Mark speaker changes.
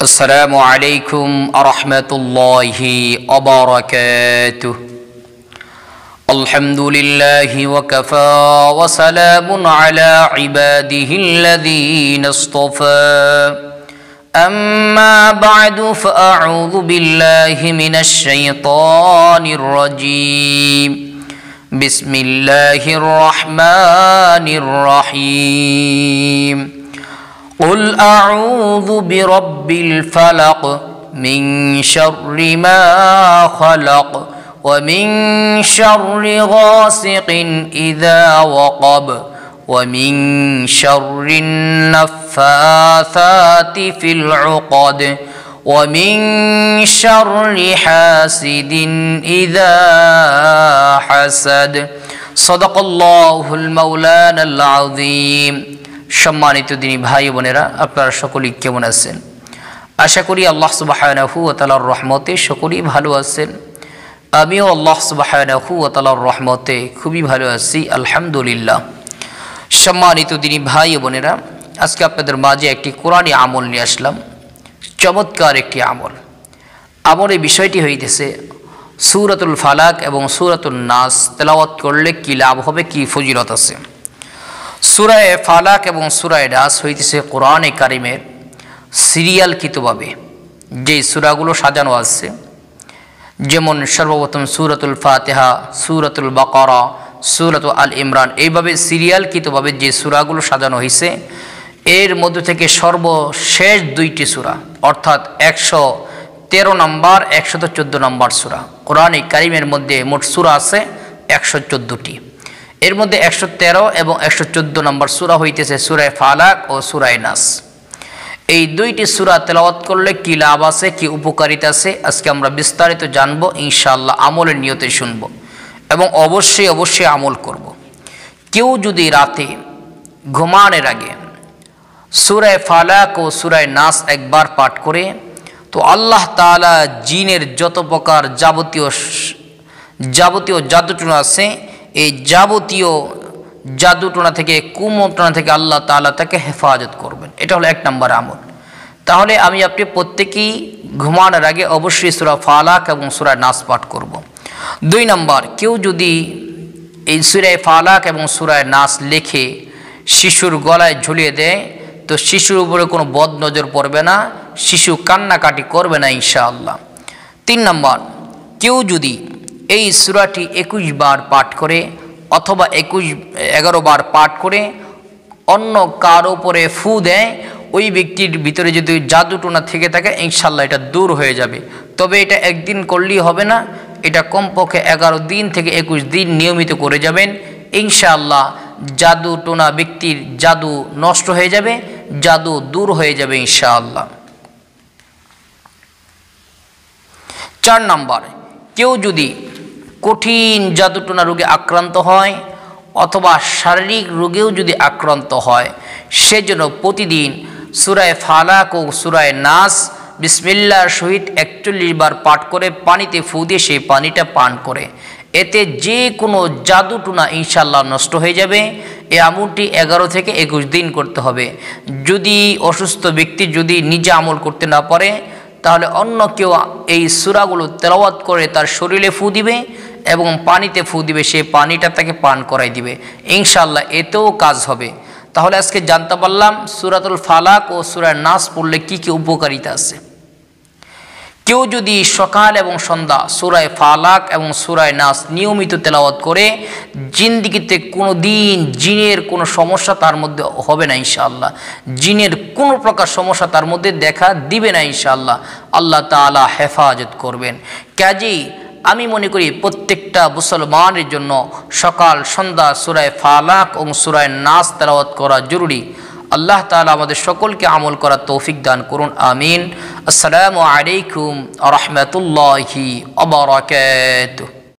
Speaker 1: السلام عليكم ورحمة الله وبركاته. الحمد لله وكفى وسلام على عباده الذين اصطفى. أما بعد فأعوذ بالله من الشيطان الرجيم. بسم الله الرحمن الرحيم. قل أعوذ برب الفلق من شر ما خلق ومن شر غاسق إذا وقب ومن شر النفاثات في العقد ومن شر حاسد إذا حسد. صدق الله المولانا العظيم. সম্মানিত দিনী ভাই বোনেরা, আপনারা সকলেই কেমন আছেন? আশা করি আল্লাহ সুবহানাহু ওয়া তাআলার রহমতে সকলেই ভালো আছেন। আমিও আল্লাহ সুবহানাহু ওয়া তাআলার রহমতে খুবই ভালো আছি, আলহামদুলিল্লাহ। সম্মানিত দিনী ভাই বোনেরা, আজকে আপনাদের মাঝে একটি কোরআনী আমল নিয়ে আসলাম, চমৎকার একটি আমল। আমলের বিষয়টি হইতেছে সূরাতুল ফালাক এবং সূরাতুন নাস তেলাওয়াত করলে কি লাভ হবে, কি ফজিলত আছে। সূরা ফালাক এবং সূরা নাস হইতেছে কোরআনে কারিমের সিরিয়ালকৃতভাবে যে সূরাগুলো সাজানো আছে, যেমন সর্বপ্রথম সূরাতুল ফাতিহা, সূরাতুল বাকারা, সূরাতুল আল ইমরান, এইভাবে সিরিয়ালকৃতভাবে যে সূরাগুলো সাজানো হয়েছে, এর মধ্য থেকে সর্বশেষ দুইটি সূরা অর্থাৎ 113 নম্বর 114 নম্বর সূরা। কোরআনে কারিমের মধ্যে মোট সূরা আছে 114টি। এর মধ্যে 113 এবং 114 নম্বর সূরা হইতেছে সূরা ফালাক ও সূরা নাস। এই দুইটি সূরা তেলাওয়াত করলে কি লাভ আছে, কি উপকারিতা আছে, আজকে আমরা বিস্তারিত জানব ইনশাআল্লাহ। আমলের নিয়তে শুনব এবং অবশ্যই আমল করব। কেউ যদি রাতে ঘুমানোর আগে সূরা ফালাক ও সূরা নাস একবার পাঠ করে, তো আল্লাহ তাআলা জিনের যত প্রকার যাবতীয় জাদুটনা আছে, এই যাবতীয় জাদুটনা থেকে, কুমন্ত্রণা থেকে আল্লাহ তাআলা তাকে হেফাজত করবেন। এটা হলো 1 নম্বর আমল। তাহলে আমি আপনি প্রত্যেকেই ঘুমানোর আগে অবশ্যই সূরা ফালাক এবং সূরা নাস পাঠ করব। 2 নম্বর, কেউ যদি এই সূরা ফালাক এবং সূরা নাস লিখে শিশুর গলায় ঝুলিয়ে দেয়, তো শিশুর উপরে কোনো বদ নজর পড়বে না, শিশু কান্নাকাটি করবে না ইনশাআল্লাহ। 3 নম্বর, কেউ যদি এই সূরাটি 21 বার পাঠ করে অথবা 11 বার পাঠ করে অন্য কারো উপরে ফু দেয়, ওই ব্যক্তির ভিতরে যদি জাদুটোনা থেকে থাকে ইনশাআল্লাহ এটা দূর হয়ে যাবে। তবে এটা একদিন করলেই হবে না, এটা কমপক্ষে 11 দিন থেকে 21 দিন নিয়মিত করে যাবেন ইনশাআল্লাহ। জাদুটোনা ব্যক্তির জাদু নষ্ট হয়ে যাবে, জাদু দূর হয়ে যাবে ইনশাআল্লাহ। 4 নম্বর, কেউ যদি কঠিন জাদুটোনা রোগে আক্রান্ত হয় অথবা শারীরিক রোগেও যদি আক্রান্ত হয়, সেজন্য প্রতিদিন সূরা ফালাক ও সূরা নাস বিসমিল্লাহর সহিত 41 বার পাঠ করে পানিতে ফু দিয়ে সেই পানিটা পান করে, এতে যে কোনো জাদুটোনা ইনশাআল্লাহ নষ্ট হয়ে যাবে। এই আমলটি 11 থেকে 21 দিন করতে হবে। যদি অসুস্থ ব্যক্তি যদি নিজে আমল করতে না পারে, তাহলে অন্য কেউ এই সূরাগুলো তেলাওয়াত করে তার শরীরে ফু দিবে এবং পানিতে ফু দিবে, সেই পানিটা তাকে পান করাই দিবে ইনশাআল্লাহ, এতেও কাজ হবে। তাহলে আজকে জানতে পারলাম সূরাতুল ফালাক ও সূরা নাস পড়লে কি কি উপকারিতা আছে। কেউ যদি সকাল এবং সন্ধ্যা সূরা ফালাক এবং সূরা নাস নিয়মিত তেলাওয়াত করে, জিন্দেগিতে কোনো দিন জিনের কোনো সমস্যা তার মধ্যে হবে না ইনশাআল্লাহ, জিনের কোনো প্রকার সমস্যা তার মধ্যে দেখা দিবে না ইনশাআল্লাহ। আল্লাহ তাআলা হেফাজত করবেন। কাজেই আমি মনে করি প্রত্যেকটা মুসলমানের জন্য সকাল সন্ধ্যা সূরা ফালাক ও সূরা নাস তেলাওয়াত করা জরুরি। আল্লাহ তাআলা আমাদের সকলকে আমল করার তৌফিক দান করুন, আমিন। আসসালামু আলাইকুম ওয়া রাহমাতুল্লাহি ওয়া বারাকাতুহু।